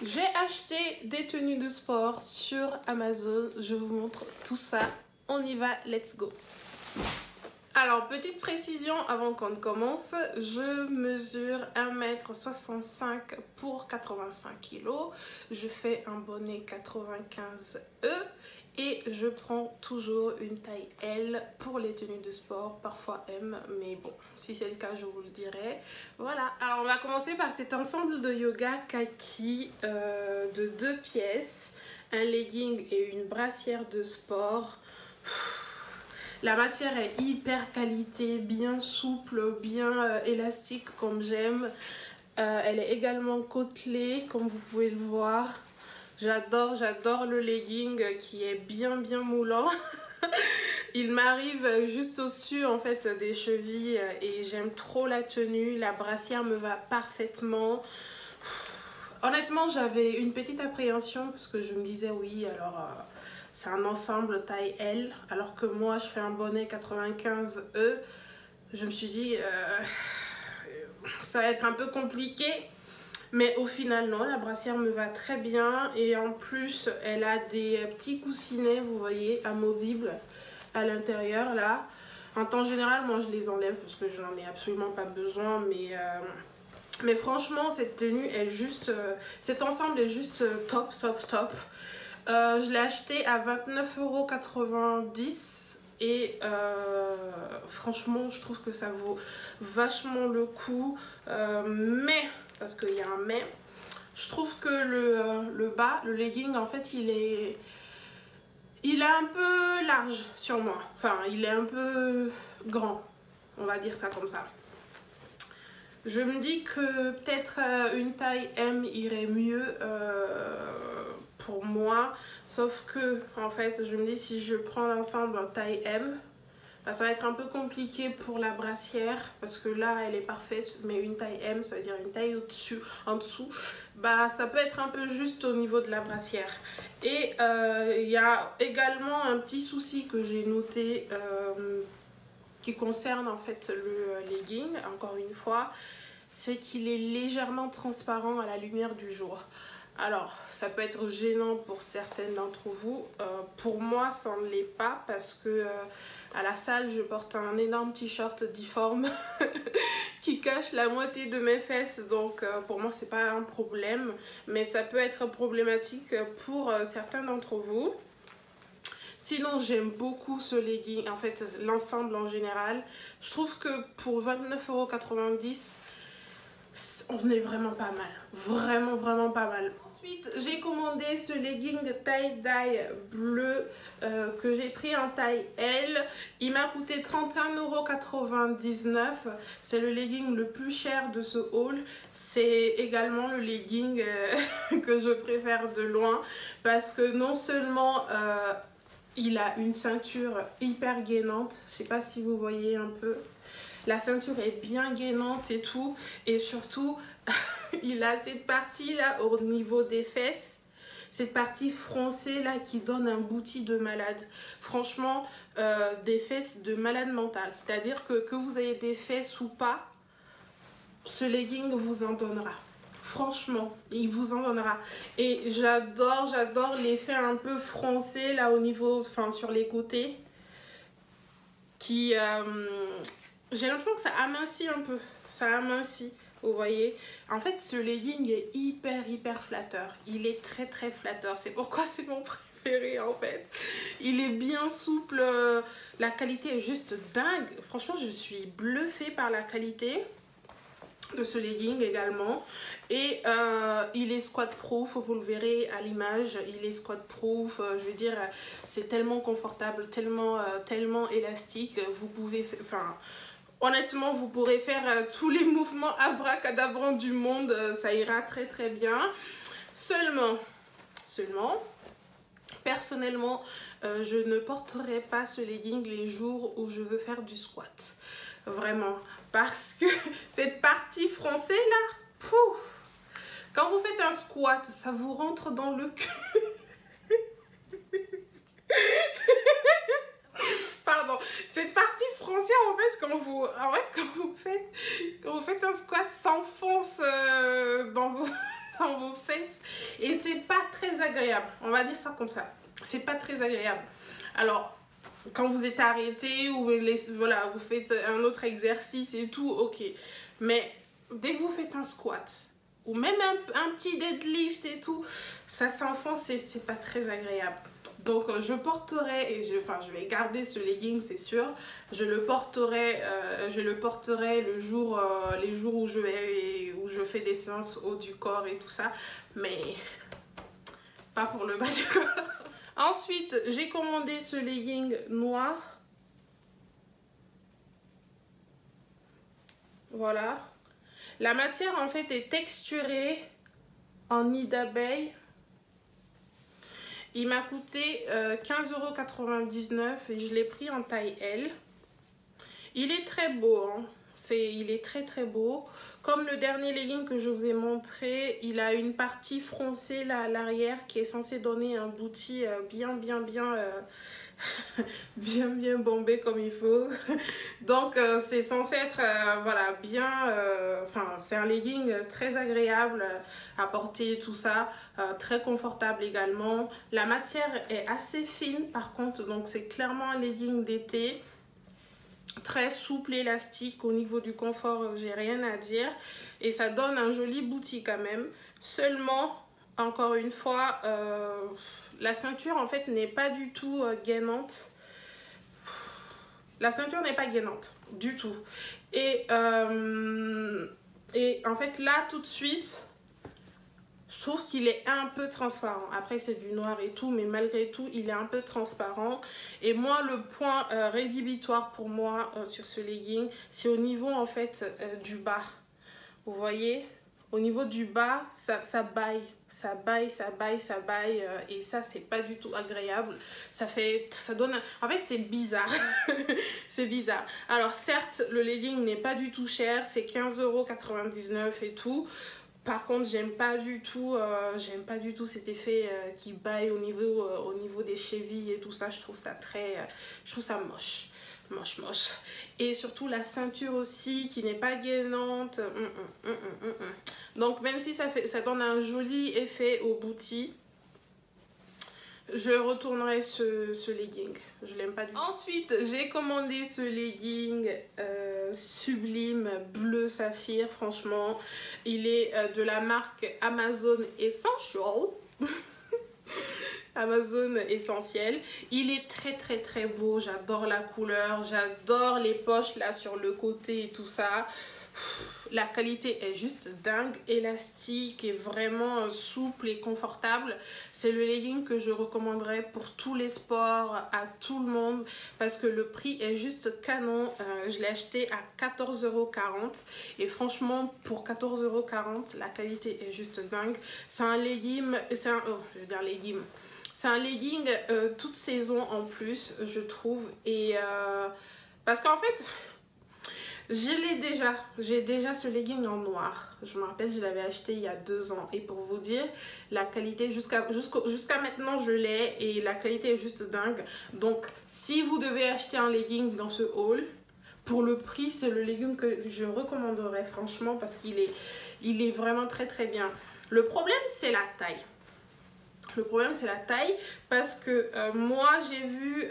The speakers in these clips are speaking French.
J'ai acheté des tenues de sport sur Amazon. Je vous montre tout ça. On y va, let's go. Alors, petite précision avant qu'on commence. Je mesure 1,65 m pour 85 kg. Je fais un bonnet 95E. Et je prends toujours une taille L pour les tenues de sport, parfois M, mais bon, si c'est le cas, je vous le dirai. Voilà, alors on va commencer par cet ensemble de yoga kaki de 2 pièces, un legging et une brassière de sport. La matière est hyper qualité, bien souple, bien élastique comme j'aime. Elle est également côtelée, comme vous pouvez le voir. J'adore le legging qui est bien moulant. Il m'arrive juste au-dessus en fait des chevilles et j'aime trop la tenue. La brassière me va parfaitement. Honnêtement, j'avais une petite appréhension parce que je me disais oui, alors c'est un ensemble taille L, alors que moi je fais un bonnet 95E. Je me suis dit ça va être un peu compliqué. Mais au final, non, la brassière me va très bien. Et en plus, elle a des petits coussinets, vous voyez, amovibles à l'intérieur, là. En temps général, moi, je les enlève parce que je n'en ai absolument pas besoin. Mais franchement, cette tenue est juste... cet ensemble est juste top. Je l'ai acheté à 29,90 € et franchement, je trouve que ça vaut vachement le coup. Mais... parce qu'il y a un mais, je trouve que le bas, le legging, en fait, il est un peu large sur moi. Enfin, il est un peu grand, on va dire ça comme ça. Je me dis que peut-être une taille M irait mieux pour moi. Sauf que, en fait, je me dis si je prends l'ensemble en taille M, bah, ça va être un peu compliqué pour la brassière parce que là elle est parfaite, mais une taille M, ça veut dire une taille au-dessus, en dessous, bah ça peut être un peu juste au niveau de la brassière. Et il y a également un petit souci que j'ai noté qui concerne en fait le legging, encore une fois, c'est qu'il est légèrement transparent à la lumière du jour. Alors, ça peut être gênant pour certaines d'entre vous. Pour moi, ça ne l'est pas parce que à la salle, je porte un énorme t-shirt difforme qui cache la moitié de mes fesses. Donc, pour moi, c'est pas un problème. Mais ça peut être problématique pour certains d'entre vous. Sinon, j'aime beaucoup ce legging, en fait, l'ensemble en général. Je trouve que pour 29,90 €, on est vraiment pas mal. Vraiment pas mal. Ensuite, j'ai commandé ce legging tie-dye bleu que j'ai pris en taille L. Il m'a coûté 31,99 €. C'est le legging le plus cher de ce haul. C'est également le legging que je préfère de loin parce que non seulement il a une ceinture hyper gainante. Je sais pas si vous voyez un peu. La ceinture est bien gainante et tout. Et surtout, il a cette partie là au niveau des fesses. Cette partie froncée là qui donne un booty de malade. Franchement, des fesses de malade mental. C'est-à-dire que vous ayez des fesses ou pas, ce legging vous en donnera. Franchement, il vous en donnera. Et j'adore l'effet un peu froncé là au niveau, enfin sur les côtés. Qui... j'ai l'impression que ça amincit un peu. Ça amincit, vous voyez. En fait, ce legging est hyper flatteur. Il est très flatteur. C'est pourquoi c'est mon préféré, en fait. Il est bien souple. La qualité est juste dingue. Franchement, je suis bluffée par la qualité de ce legging également. Et il est squat proof, vous le verrez à l'image, il est squat proof, je veux dire c'est tellement confortable, tellement élastique, vous pouvez, enfin honnêtement vous pourrez faire tous les mouvements abracadabrants du monde, ça ira très bien. Seulement personnellement, je ne porterai pas ce legging les jours où je veux faire du squat. Vraiment. Parce que cette partie froncée là, pouf, quand vous faites un squat, ça vous rentre dans le cul. Pardon. Cette partie froncée, en fait, quand vous faites un squat, s'enfonce dans vos... dans vos fesses et c'est pas très agréable. On va dire ça comme ça. C'est pas très agréable. Alors, quand vous êtes arrêté ou voilà, vous faites un autre exercice et tout, ok. Mais dès que vous faites un squat ou même un petit deadlift et tout, ça s'enfonce et c'est pas très agréable. Donc je porterai, et je vais garder ce legging, c'est sûr. Je le porterai le jour, les jours où où je fais des séances haut du corps et tout ça, mais pas pour le bas du corps. Ensuite, j'ai commandé ce legging noir. Voilà. La matière en fait est texturée en nid d'abeille. Il m'a coûté 15,99 € et je l'ai pris en taille L. Il est très beau, hein. Il est très très beau. Comme le dernier legging que je vous ai montré, il a une partie froncée là à l'arrière qui est censée donner un booty bien bombé comme il faut. Donc c'est censé être voilà, bien, c'est un legging très agréable à porter, tout ça, très confortable également. La matière est assez fine par contre, donc c'est clairement un legging d'été. Très souple, élastique, au niveau du confort, j'ai rien à dire. Et ça donne un joli booty quand même. Seulement, encore une fois, la ceinture en fait n'est pas du tout gainante. La ceinture n'est pas gainante du tout. Et en fait là tout de suite, je trouve qu'il est un peu transparent. Après c'est du noir et tout, mais malgré tout il est un peu transparent. Et moi le point rédhibitoire pour moi sur ce legging, c'est au niveau en fait du bas. Vous voyez, au niveau du bas, ça baille, et ça c'est pas du tout agréable. Ça donne, en fait c'est bizarre. C'est bizarre. Alors certes le legging n'est pas du tout cher, c'est 15,99 € et tout. Par contre, j'aime pas du tout cet effet qui baille au niveau des chevilles et tout ça. Je trouve ça moche. Moche. Et surtout la ceinture aussi qui n'est pas gainante. Donc même si ça donne un joli effet au booty, je retournerai ce legging. Je l'aime pas du tout. Ensuite, j'ai commandé ce legging sublime bleu saphir. Franchement, il est de la marque Amazon Essential. Amazon Essentiel. Il est très très très beau. J'adore la couleur. J'adore les poches là sur le côté et tout ça. La qualité est juste dingue, élastique et vraiment souple et confortable. C'est le legging que je recommanderais pour tous les sports, à tout le monde, parce que le prix est juste canon. Je l'ai acheté à 14,40 € et franchement pour 14,40 € la qualité est juste dingue. C'est un legging, c'est un legging toute saison en plus, je trouve. Et parce qu'en fait j'ai déjà ce legging en noir. Je me rappelle, je l'avais acheté il y a 2 ans. Et pour vous dire, la qualité, jusqu'à maintenant, je l'ai. Et la qualité est juste dingue. Donc, si vous devez acheter un legging dans ce haul, pour le prix, c'est le legging que je recommanderais, franchement, parce qu'il est vraiment très, très bien. Le problème, c'est la taille. Parce que moi j'ai vu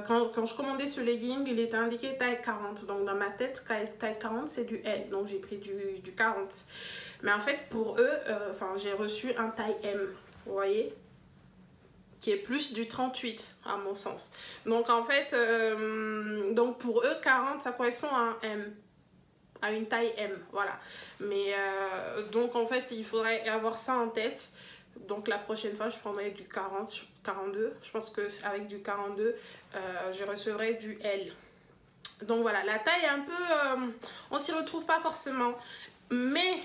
quand je commandais ce legging, il était indiqué taille 40. Donc dans ma tête, taille 40 c'est du L. Donc j'ai pris du 40. Mais en fait pour eux, j'ai reçu un taille M. Vous voyez, qui est plus du 38 à mon sens. Donc en fait, donc pour eux 40 ça correspond à un M. À une taille M. Voilà. Mais donc en fait il faudrait avoir ça en tête. Donc la prochaine fois je prendrai du 42. Je pense qu'avec du 42 je recevrai du L. Donc voilà, la taille est un peu on s'y retrouve pas forcément, mais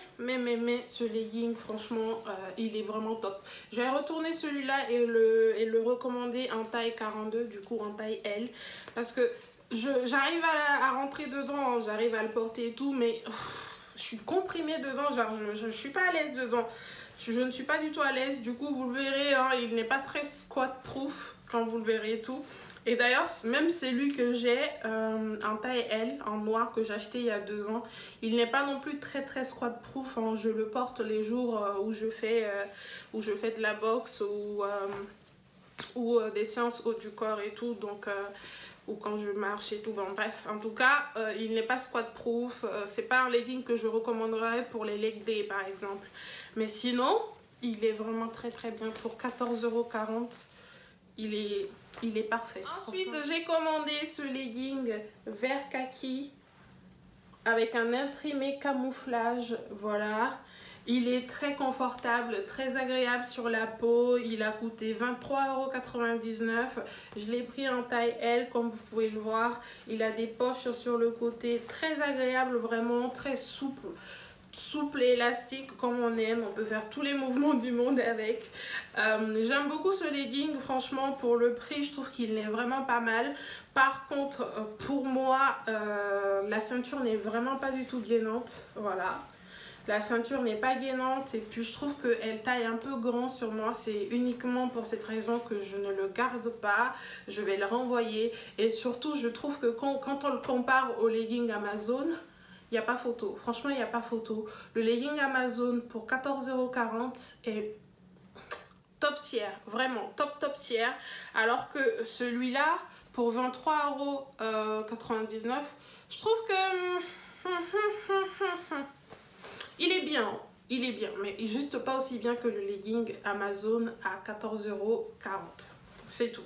ce legging franchement il est vraiment top. Je vais retourner celui-là et le recommander en taille 42, du coup en taille L, parce que j'arrive à rentrer dedans, j'arrive à le porter et tout, mais je suis comprimée dedans, genre je suis pas à l'aise dedans. Je ne suis pas du tout à l'aise, du coup vous le verrez, hein, il n'est pas très squat proof quand vous le verrez et tout. Et d'ailleurs, même celui que j'ai en taille L, en noir, que j'ai acheté il y a 2 ans, il n'est pas non plus très très squat proof, hein. Je le porte les jours où je fais de la boxe ou des séances haut du corps et tout, donc ou quand je marche et tout. Bon, bref, en tout cas, il n'est pas squat proof. C'est pas un legging que je recommanderais pour les leg day par exemple. Mais sinon, il est vraiment très très bien. Pour 14,40 €, il est parfait. Ensuite, j'ai commandé ce legging vert kaki avec un imprimé camouflage. Voilà. Il est très confortable, très agréable sur la peau. Il a coûté 23,99 €. Je l'ai pris en taille L, comme vous pouvez le voir. Il a des poches sur le côté, très agréable, vraiment très souple. Souple et élastique comme on aime. On peut faire tous les mouvements du monde avec. J'aime beaucoup ce legging. Franchement, pour le prix, je trouve qu'il est vraiment pas mal. Par contre, pour moi, la ceinture n'est vraiment pas du tout gainante. Voilà. La ceinture n'est pas gainante et puis je trouve qu'elle taille un peu grand sur moi. C'est uniquement pour cette raison que je ne le garde pas. Je vais le renvoyer. Et surtout, je trouve que quand on le compare au legging Amazon, il n'y a pas photo. Franchement, il n'y a pas photo. Le legging Amazon pour 14,40 € est top tier. Vraiment, top tier. Alors que celui-là, pour 23,99 €, je trouve que... il est bien, mais juste pas aussi bien que le legging Amazon à 14,40 €. C'est tout.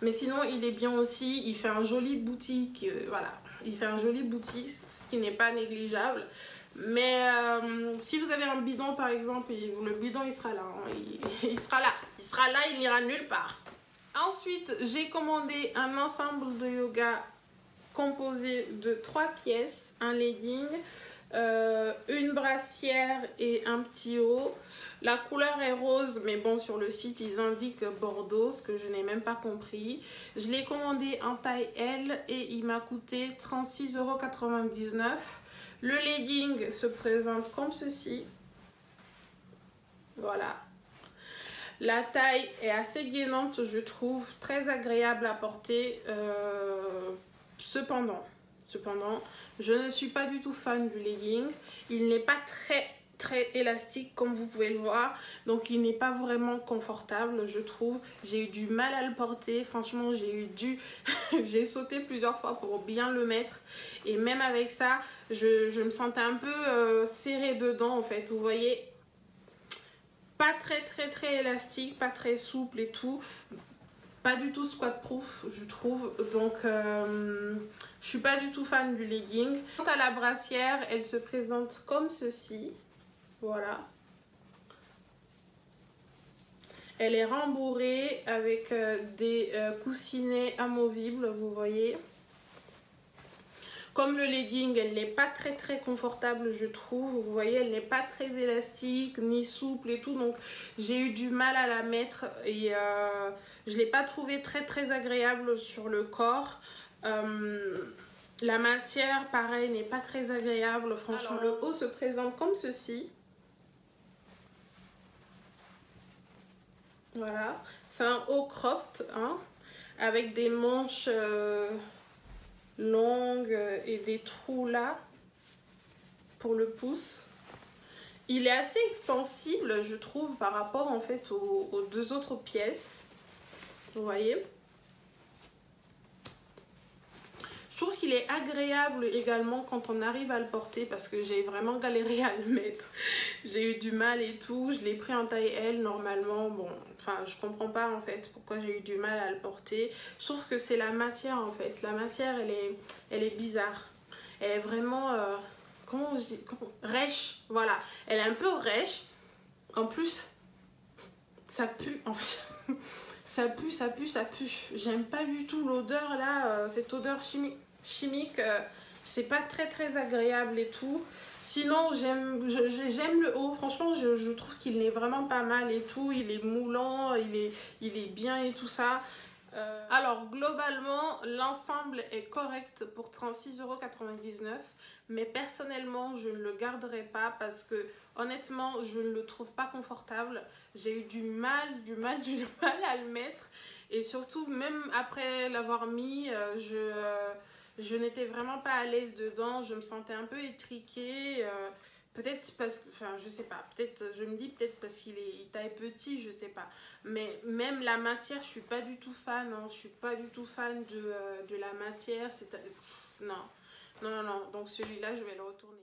Mais sinon, il est bien aussi. Il fait un joli boutique. Voilà. Il fait un joli boutique, ce qui n'est pas négligeable. Mais si vous avez un bidon, par exemple, le bidon, il sera là. Hein. Il sera là. Il sera là, il n'ira nulle part. Ensuite, j'ai commandé un ensemble de yoga composé de 3 pièces. Un legging, une brassière et un petit haut. La couleur est rose, mais bon, sur le site ils indiquent Bordeaux, ce que je n'ai même pas compris. Je l'ai commandé en taille L et il m'a coûté 36,99 €. Le legging se présente comme ceci. Voilà. La taille est assez gainante, je trouve, très agréable à porter. Cependant, je ne suis pas du tout fan du legging. Il n'est pas très élastique comme vous pouvez le voir, donc il n'est pas vraiment confortable, je trouve. J'ai eu du mal à le porter, franchement j'ai sauté plusieurs fois pour bien le mettre et même avec ça je me sentais un peu serrée dedans en fait, vous voyez. Pas très élastique, pas très souple et tout. Pas du tout squat proof, je trouve. Donc, je suis pas du tout fan du legging. Quant à la brassière, elle se présente comme ceci. Voilà. Elle est rembourrée avec des coussinets amovibles, vous voyez. Comme le legging, elle n'est pas très confortable, je trouve. Vous voyez, elle n'est pas très élastique ni souple et tout. Donc, j'ai eu du mal à la mettre et je ne l'ai pas trouvée très agréable sur le corps. La matière, pareil, n'est pas très agréable. Franchement, alors, le haut se présente comme ceci. Voilà. C'est un haut cropped, hein, avec des manches... longue et des trous là pour le pouce. Il est assez extensible, je trouve, par rapport en fait aux 2 autres pièces. Vous voyez, je trouve qu'il est agréable également quand on arrive à le porter, parce que j'ai vraiment galéré à le mettre. J'ai eu du mal et tout. Je l'ai pris en taille L normalement. Bon, enfin, je comprends pas en fait pourquoi j'ai eu du mal à le porter. Je trouve que c'est la matière en fait. La matière, elle est bizarre. Elle est vraiment, comment je dis, rêche. Voilà, elle est un peu rêche. En plus, ça pue en fait. Ça pue. J'aime pas du tout l'odeur là, cette odeur chimique. C'est pas très agréable et tout. Sinon, j'aime le haut. Franchement, je trouve qu'il est vraiment pas mal et tout. Il est moulant, il est bien et tout ça. Alors globalement l'ensemble est correct pour 36,99 €, mais personnellement je ne le garderai pas parce que honnêtement je ne le trouve pas confortable. J'ai eu du mal à le mettre, et surtout même après l'avoir mis je n'étais vraiment pas à l'aise dedans, je me sentais un peu étriquée. Peut-être parce que, enfin je sais pas, peut-être, je me dis peut-être parce il taille petit, je sais pas. Mais même la matière, je suis pas du tout fan, hein. Je suis pas du tout fan de la matière. Non, non, non, non. Donc celui-là, je vais le retourner.